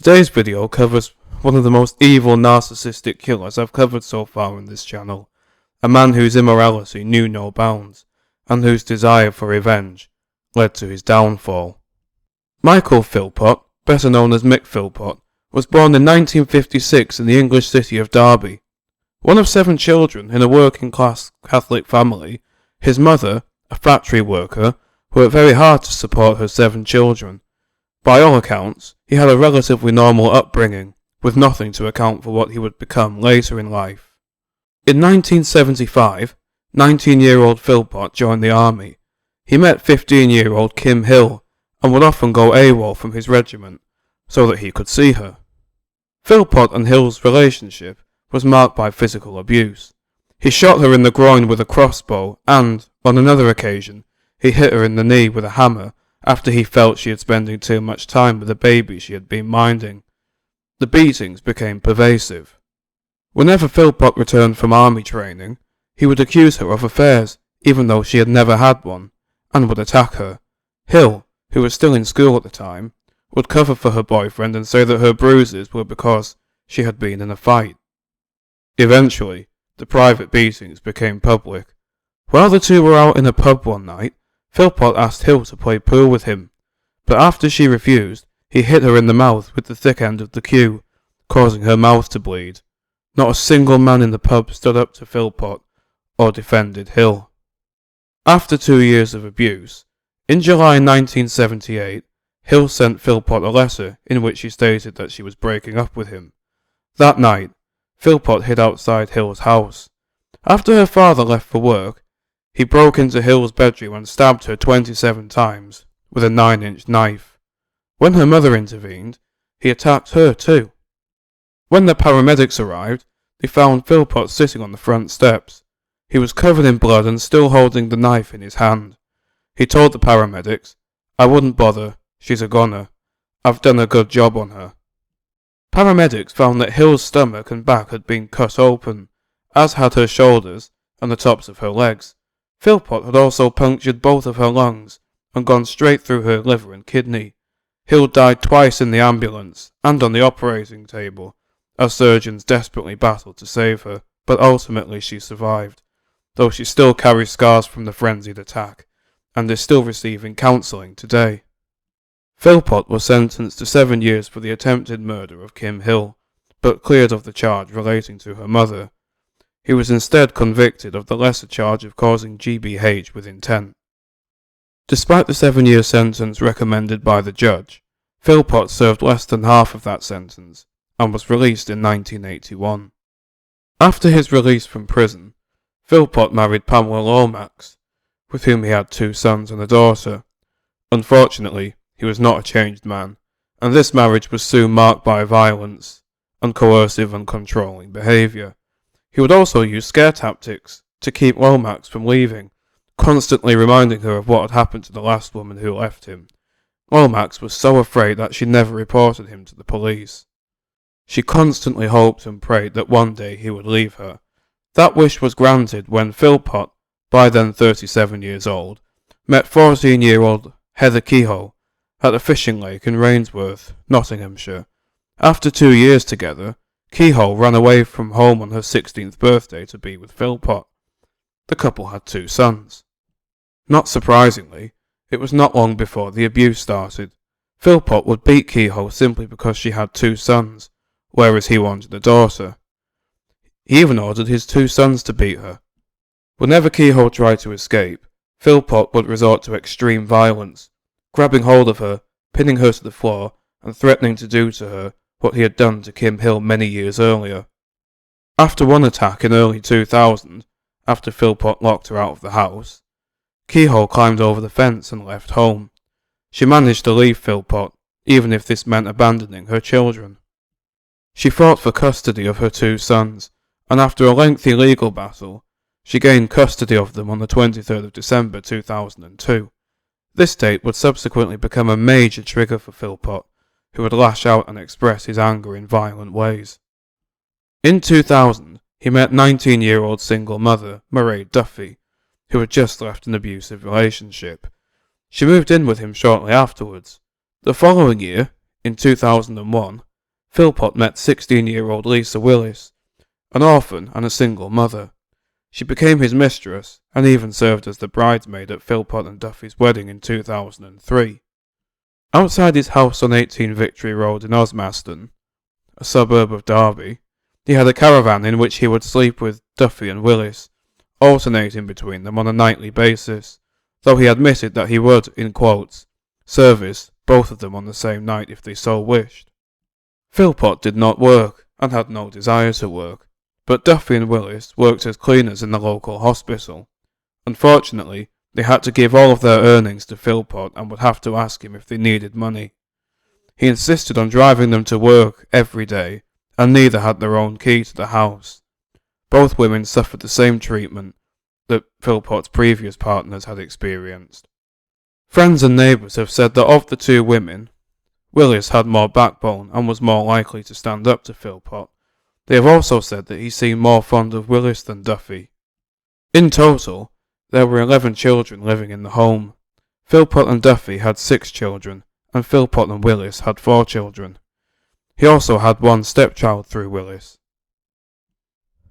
Today's video covers one of the most evil narcissistic killers I've covered so far on this channel, a man whose immorality knew no bounds, and whose desire for revenge led to his downfall. Michael Philpott, better known as Mick Philpott, was born in 1956 in the English city of Derby. One of 7 children in a working-class Catholic family, his mother, a factory worker, worked very hard to support her 7 children. By all accounts, he had a relatively normal upbringing, with nothing to account for what he would become later in life. In 1975, 19-year-old Philpott joined the army. He met 15-year-old Kim Hill, and would often go AWOL from his regiment, so that he could see her. Philpott and Hill's relationship was marked by physical abuse. He shot her in the groin with a crossbow and, on another occasion, he hit her in the knee with a hammer after he felt she had spending too much time with a baby she had been minding. The beatings became pervasive. Whenever Philpott returned from army training, he would accuse her of affairs, even though she had never had one, and would attack her. Hill, who was still in school at the time, would cover for her boyfriend and say that her bruises were because she had been in a fight. Eventually, the private beatings became public. While the two were out in a pub one night, Philpott asked Hill to play pool with him, but after she refused, he hit her in the mouth with the thick end of the cue, causing her mouth to bleed. Not a single man in the pub stood up to Philpott or defended Hill. After 2 years of abuse, in July 1978, Hill sent Philpott a letter in which she stated that she was breaking up with him. That night, Philpott hid outside Hill's house. After her father left for work, he broke into Hill's bedroom and stabbed her 27 times with a 9-inch knife. When her mother intervened, he attacked her too. When the paramedics arrived, they found Philpott sitting on the front steps. He was covered in blood and still holding the knife in his hand. He told the paramedics, "I wouldn't bother, she's a goner. I've done a good job on her." Paramedics found that Hill's stomach and back had been cut open, as had her shoulders and the tops of her legs. Philpott had also punctured both of her lungs and gone straight through her liver and kidney. Hill died twice in the ambulance and on the operating table, as surgeons desperately battled to save her, but ultimately she survived, though she still carries scars from the frenzied attack, and is still receiving counselling today. Philpott was sentenced to 7 years for the attempted murder of Kim Hill, but cleared of the charge relating to her mother. He was instead convicted of the lesser charge of causing GBH with intent. Despite the 7-year sentence recommended by the judge, Philpott served less than half of that sentence, and was released in 1981. After his release from prison, Philpott married Pamela Lomax, with whom he had 2 sons and a daughter. Unfortunately, he was not a changed man, and this marriage was soon marked by violence and coercive and controlling behaviour. He would also use scare tactics to keep Lomax from leaving, constantly reminding her of what had happened to the last woman who left him. Lomax was so afraid that she never reported him to the police. She constantly hoped and prayed that one day he would leave her. That wish was granted when Philpott, by then 37 years old, met 14-year-old Heather Kehoe at a fishing lake in Rainsworth, Nottinghamshire. After 2 years together, Kehoe ran away from home on her 16th birthday to be with Philpott. The couple had 2 sons. Not surprisingly, it was not long before the abuse started. Philpott would beat Kehoe simply because she had 2 sons, whereas he wanted a daughter. He even ordered his 2 sons to beat her. Whenever Kehoe tried to escape, Philpott would resort to extreme violence, grabbing hold of her, pinning her to the floor, and threatening to do to her what he had done to Kim Hill many years earlier. After one attack in early 2000, after Philpott locked her out of the house, Kehoe climbed over the fence and left home. She managed to leave Philpott, even if this meant abandoning her children. She fought for custody of her 2 sons, and after a lengthy legal battle, she gained custody of them on the 23rd of December 2002. This date would subsequently become a major trigger for Philpott, who would lash out and express his anger in violent ways. In 2000, he met 19-year-old single mother Mairead Duffy, who had just left an abusive relationship. She moved in with him shortly afterwards. The following year, in 2001, Philpott met 16-year-old Lisa Willis, an orphan and a single mother. She became his mistress and even served as the bridesmaid at Philpott and Duffy's wedding in 2003. Outside his house on 18 Victory Road in Osmaston, a suburb of Derby, he had a caravan in which he would sleep with Duffy and Willis, alternating between them on a nightly basis, though he admitted that he would, in quotes, service both of them on the same night if they so wished. Philpott did not work and had no desire to work, but Duffy and Willis worked as cleaners in the local hospital. Unfortunately, they had to give all of their earnings to Philpott and would have to ask him if they needed money. He insisted on driving them to work every day, and neither had their own key to the house. Both women suffered the same treatment that Philpott's previous partners had experienced. Friends and neighbours have said that of the two women, Willis had more backbone and was more likely to stand up to Philpott. They have also said that he seemed more fond of Willis than Duffy. In total, there were 11 children living in the home. Philpott and Duffy had 6 children, and Philpott and Willis had 4 children. He also had one stepchild through Willis.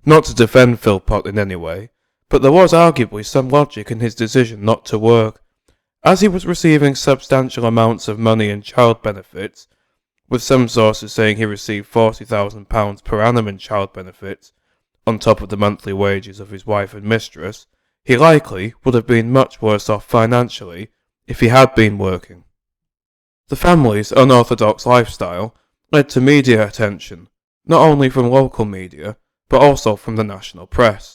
Not to defend Philpott in any way, but there was arguably some logic in his decision not to work, as he was receiving substantial amounts of money in child benefits, with some sources saying he received £40,000 per annum in child benefits, on top of the monthly wages of his wife and mistress. He likely would have been much worse off financially if he had been working. The family's unorthodox lifestyle led to media attention, not only from local media, but also from the national press.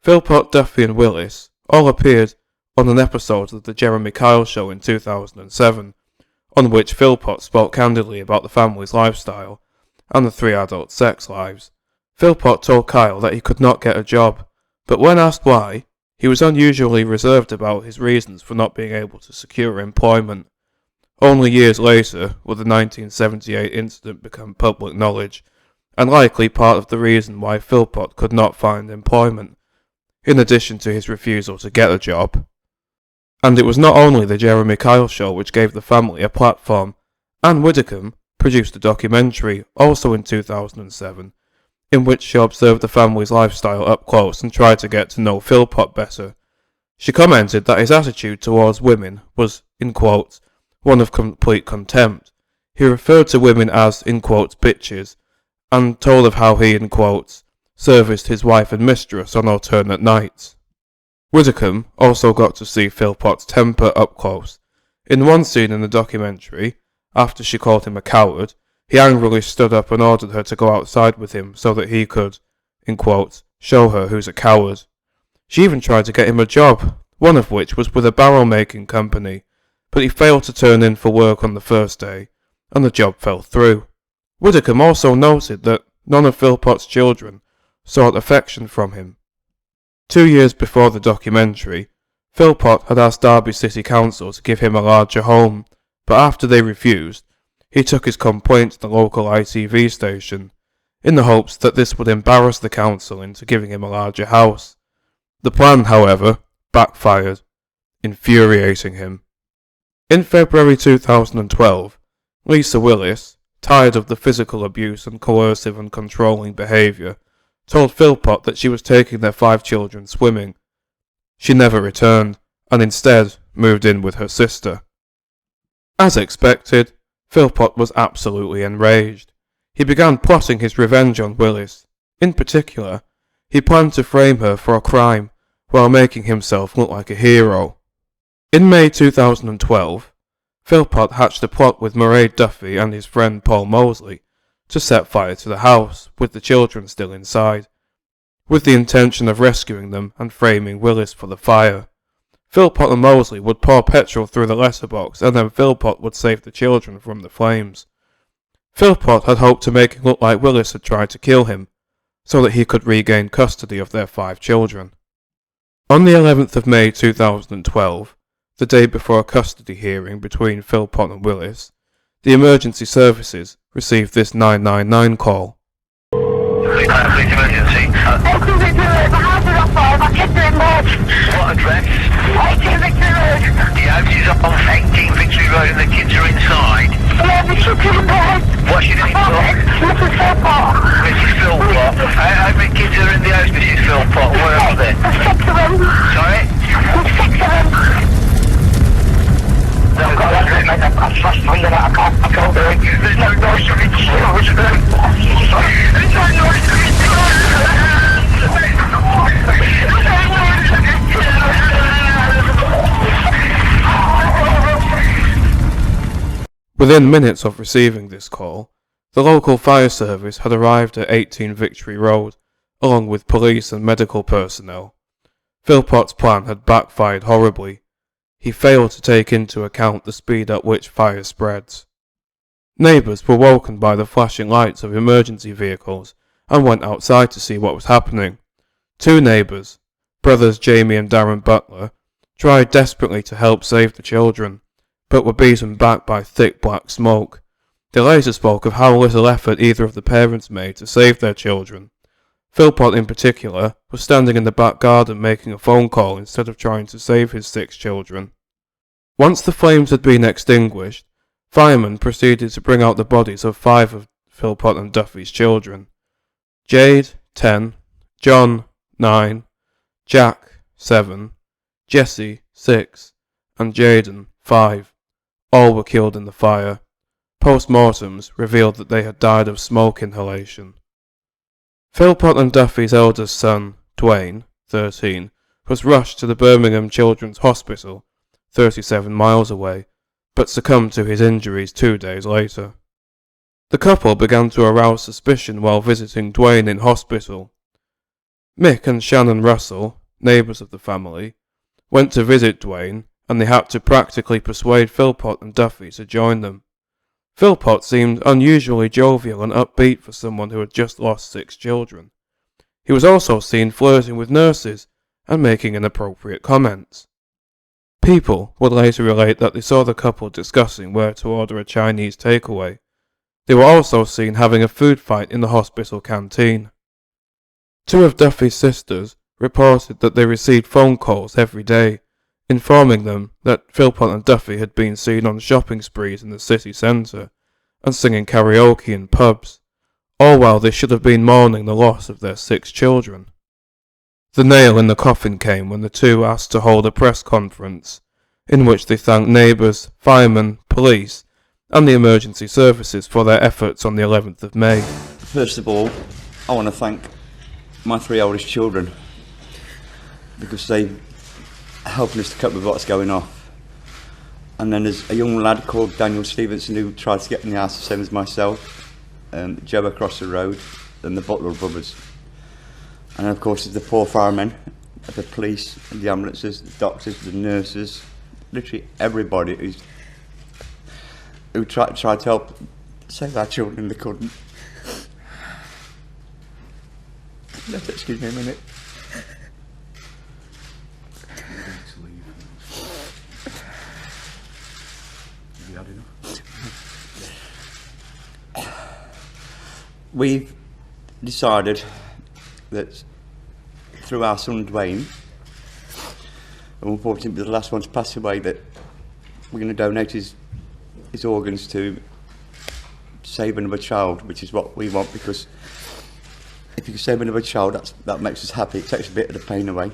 Philpott, Duffy and Willis all appeared on an episode of the Jeremy Kyle Show in 2007, on which Philpott spoke candidly about the family's lifestyle and the 3 adult sex lives. Philpott told Kyle that he could not get a job, but when asked why, he was unusually reserved about his reasons for not being able to secure employment. Only years later would the 1978 incident become public knowledge, and likely part of the reason why Philpott could not find employment, in addition to his refusal to get a job. And it was not only the Jeremy Kyle Show which gave the family a platform. Anne Widdecombe produced a documentary, also in 2007, in which she observed the family's lifestyle up close and tried to get to know Philpott better. She commented that his attitude towards women was, in quotes, one of complete contempt. He referred to women as, in quotes, bitches, and told of how he, in quotes, serviced his wife and mistress on alternate nights. Widdecombe also got to see Philpott's temper up close. In one scene in the documentary, after she called him a coward, he angrily stood up and ordered her to go outside with him so that he could, in quotes, show her who's a coward. She even tried to get him a job, one of which was with a barrel-making company, but he failed to turn in for work on the first day, and the job fell through. Widdecombe also noted that none of Philpott's children sought affection from him. 2 years before the documentary, Philpott had asked Derby City Council to give him a larger home, but after they refused, he took his complaint to the local ITV station, in the hopes that this would embarrass the council into giving him a larger house. The plan, however, backfired, infuriating him. In February 2012, Lisa Willis, tired of the physical abuse and coercive and controlling behaviour, told Philpott that she was taking their 5 children swimming. She never returned, and instead moved in with her sister. As expected, Philpott was absolutely enraged. He began plotting his revenge on Willis. In particular, he planned to frame her for a crime while making himself look like a hero. In May 2012, Philpott hatched a plot with Mairead Duffy and his friend Paul Mosley to set fire to the house, with the children still inside, with the intention of rescuing them and framing Willis for the fire. Philpott and Mosley would pour petrol through the letterbox, and then Philpott would save the children from the flames. Philpott had hoped to make it look like Willis had tried to kill him, so that he could regain custody of their 5 children. On the 11th of May 2012, the day before a custody hearing between Philpott and Willis, the emergency services received this 999 call. Police emergency. The house is on fire. My kids are in bed. What address? 18 Victory Road. The house is on 18 Victory Road and the kids are inside. Yeah, the kids are in bed. What's your name, Oh, Doc? Within minutes of receiving this call, the local fire service had arrived at 18 Victory Road, along with police and medical personnel. Philpott's plan had backfired horribly. He failed to take into account the speed at which fire spreads. Neighbours were woken by the flashing lights of emergency vehicles and went outside to see what was happening. Two neighbours, brothers Jamie and Darren Butler, tried desperately to help save the children, but were beaten back by thick black smoke. They later spoke of how little effort either of the parents made to save their children. Philpott in particular was standing in the back garden making a phone call instead of trying to save his 6 children. Once the flames had been extinguished, firemen proceeded to bring out the bodies of 5 of Philpott and Duffy's children. Jade, 10, John, 9, Jack, 7, Jesse, 6, and Jaden, 5. All were killed in the fire. Post-mortems revealed that they had died of smoke inhalation. Philpott and Duffy's eldest son, Dwayne, 13, was rushed to the Birmingham Children's Hospital, 37 miles away, but succumbed to his injuries 2 days later. The couple began to arouse suspicion while visiting Dwayne in hospital. Mick and Shannon Russell, neighbours of the family, went to visit Dwayne, and they had to practically persuade Philpott and Duffy to join them. Philpott seemed unusually jovial and upbeat for someone who had just lost 6 children. He was also seen flirting with nurses and making inappropriate comments. People would later relate that they saw the couple discussing where to order a Chinese takeaway. They were also seen having a food fight in the hospital canteen. 2 of Duffy's sisters reported that they received phone calls every day, informing them that Philpott and Duffy had been seen on shopping sprees in the city centre and singing karaoke in pubs, all while they should have been mourning the loss of their 6 children. The nail in the coffin came when the 2 asked to hold a press conference, in which they thanked neighbours, firemen, police, and the emergency services for their efforts on the 11th of May. First of all, I want to thank my 3 oldest children, because they helping us to cope with what's going off. And then there's a young lad called Daniel Stevenson who tried to get in the house the same as myself, Joe across the road, and the Butler brothers. And of course there's the 4 firemen, the police, the ambulances, the doctors, the nurses, literally everybody who tried to help save our children. They couldn't. Just excuse me a minute. We've decided that through our son Dwayne, and unfortunately the last one to pass away, that we're going to donate his organs to save another child, which is what we want, because if you can save another child, that makes us happy. It takes a bit of the pain away,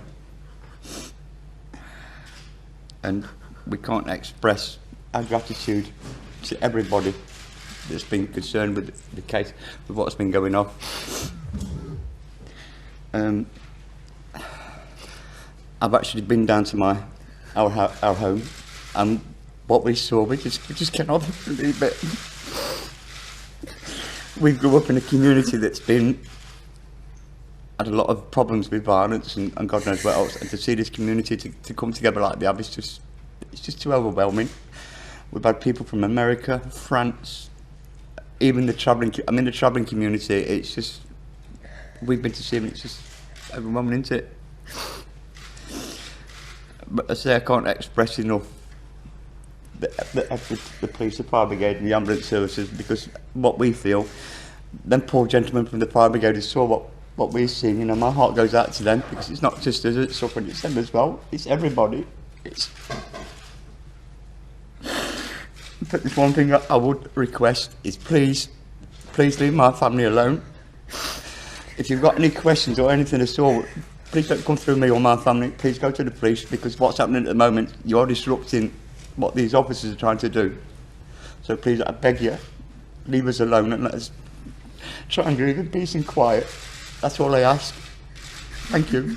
and we can't express our gratitude to everybody that's been concerned with the case, with what's been going on. I've actually been down to our home, and what we saw, we just cannot believe it. We grew up in a community that's had a lot of problems with violence and God knows what else, and to see this community to come together like they have, it's just too overwhelming. We've had people from America, France, even the travelling community. It's just, we've been to see them, it's just overwhelming, isn't it? But I say, I can't express enough the police, the fire brigade and the ambulance services, because what we feel, them poor gentlemen from the fire brigade saw what we've seen. You know, my heart goes out to them, because it's not just us that's suffering, it's them as well, it's everybody. But there's one thing I would request is please leave my family alone. If you've got any questions or anything at all, please don't come through me or my family. Please go to the police, because what's happening at the moment, you're disrupting what these officers are trying to do. So please, I beg you, leave us alone and let us try and live in peace and quiet. That's all I ask. Thank you.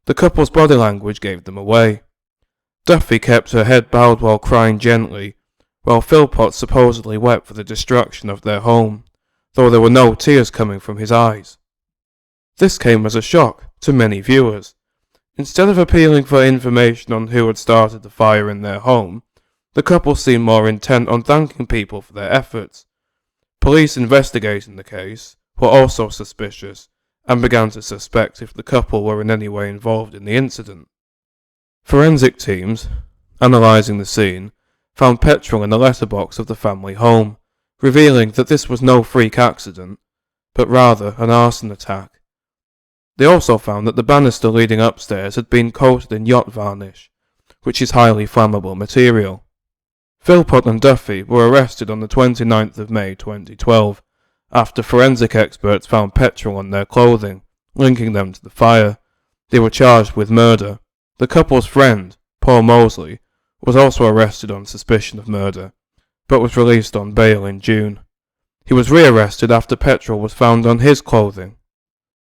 The couple's body language gave them away. Duffy kept her head bowed while crying gently, while Philpott supposedly wept for the destruction of their home, though there were no tears coming from his eyes. This came as a shock to many viewers. Instead of appealing for information on who had started the fire in their home, the couple seemed more intent on thanking people for their efforts. Police investigating the case were also suspicious and began to suspect if the couple were in any way involved in the incident. Forensic teams, analysing the scene, found petrol in the letterbox of the family home, revealing that this was no freak accident, but rather an arson attack. They also found that the banister leading upstairs had been coated in yacht varnish, which is highly flammable material. Philpott and Duffy were arrested on the 29th of May 2012, after forensic experts found petrol on their clothing, linking them to the fire. They were charged with murder. The couple's friend, Paul Mosley, was also arrested on suspicion of murder, but was released on bail in June. He was rearrested after petrol was found on his clothing.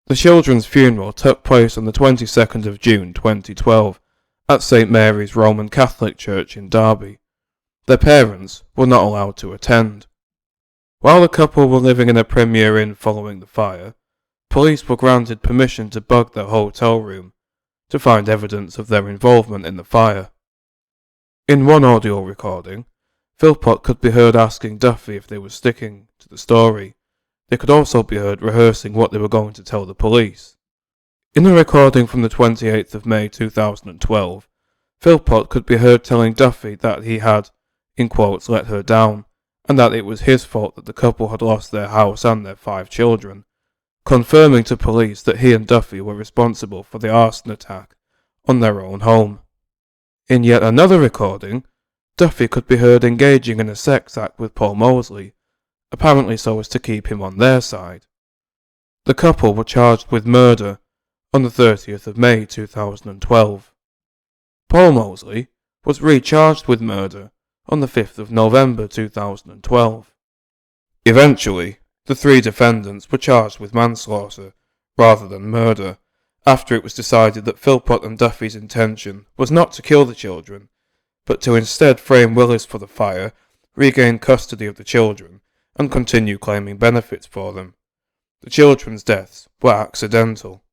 The children's funeral took place on the 22nd of June 2012 at St Mary's Roman Catholic Church in Derby. Their parents were not allowed to attend. While the couple were living in a Premier Inn following the fire, police were granted permission to bug their hotel room to find evidence of their involvement in the fire. In one audio recording, Philpott could be heard asking Duffy if they were sticking to the story. They could also be heard rehearsing what they were going to tell the police. In a recording from the 28th of May 2012, Philpott could be heard telling Duffy that he had, in quotes, let her down, and that it was his fault that the couple had lost their house and their 5 children, confirming to police that he and Duffy were responsible for the arson attack on their own home. In yet another recording, Duffy could be heard engaging in a sex act with Paul Mosley, apparently so as to keep him on their side. The couple were charged with murder on the 30th of May 2012. Paul Mosley was recharged with murder on the 5th of November 2012. Eventually, the 3 defendants were charged with manslaughter rather than murder, after it was decided that Philpott and Duffy's intention was not to kill the children, but to instead frame Willis for the fire, regain custody of the children, and continue claiming benefits for them. The children's deaths were accidental.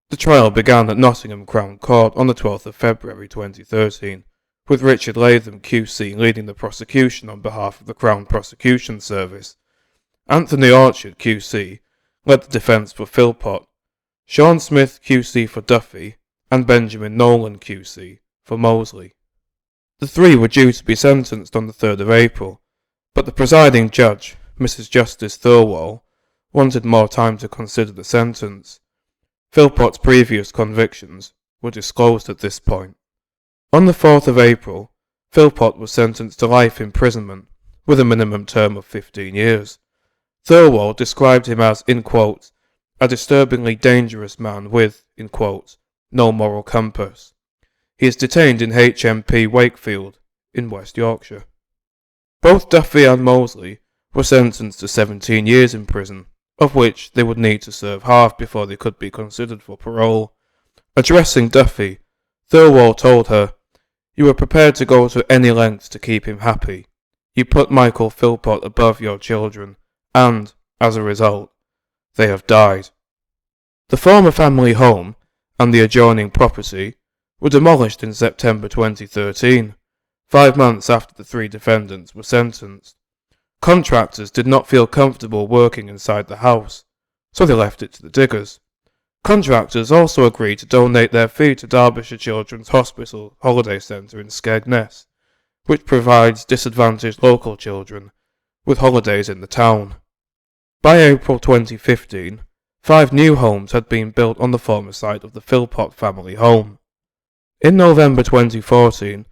The trial began at Nottingham Crown Court on the 12th of February 2013, with Richard Latham QC leading the prosecution on behalf of the Crown Prosecution Service. Anthony Orchard QC led the defence for Philpott, Sean Smith QC for Duffy, and Benjamin Nolan QC for Mosley. The 3 were due to be sentenced on the 3rd of April, but the presiding judge, Mrs. Justice Thirlwall, wanted more time to consider the sentence. Philpott's previous convictions were disclosed at this point. On the 4th of April, Philpott was sentenced to life imprisonment with a minimum term of 15 years. Thirlwall described him as, in quotes, a disturbingly dangerous man with, in quotes, no moral compass. He is detained in HMP Wakefield in West Yorkshire. Both Duffy and Mosley were sentenced to 17 years in prison, of which they would need to serve half before they could be considered for parole. Addressing Duffy, Thirlwall told her, "You were prepared to go to any lengths to keep him happy. You put Michael Philpott above your children, and, as a result, they have died." The former family home and the adjoining property were demolished in September 2013, 5 months after the 3 defendants were sentenced. Contractors did not feel comfortable working inside the house, so they left it to the diggers. Contractors also agreed to donate their fee to Derbyshire Children's Hospital Holiday Centre in Skegness, which provides disadvantaged local children with holidays in the town. By April 2015, 5 new homes had been built on the former site of the Philpott family home. In November 2014,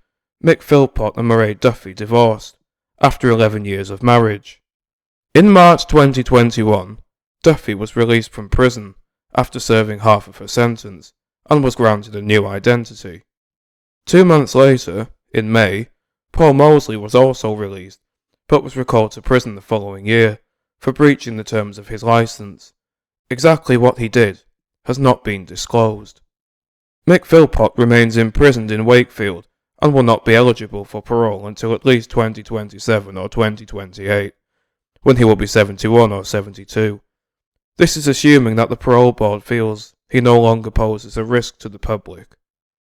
Mick Philpott and Mairead Duffy divorced, after 11 years of marriage. In March 2021, Duffy was released from prison after serving half of her sentence, and was granted a new identity. 2 months later, in May, Paul Mosley was also released, but was recalled to prison the following year for breaching the terms of his licence. Exactly what he did has not been disclosed. Mick Philpott remains imprisoned in Wakefield and will not be eligible for parole until at least 2027 or 2028, when he will be 71 or 72. This is assuming that the parole board feels he no longer poses a risk to the public.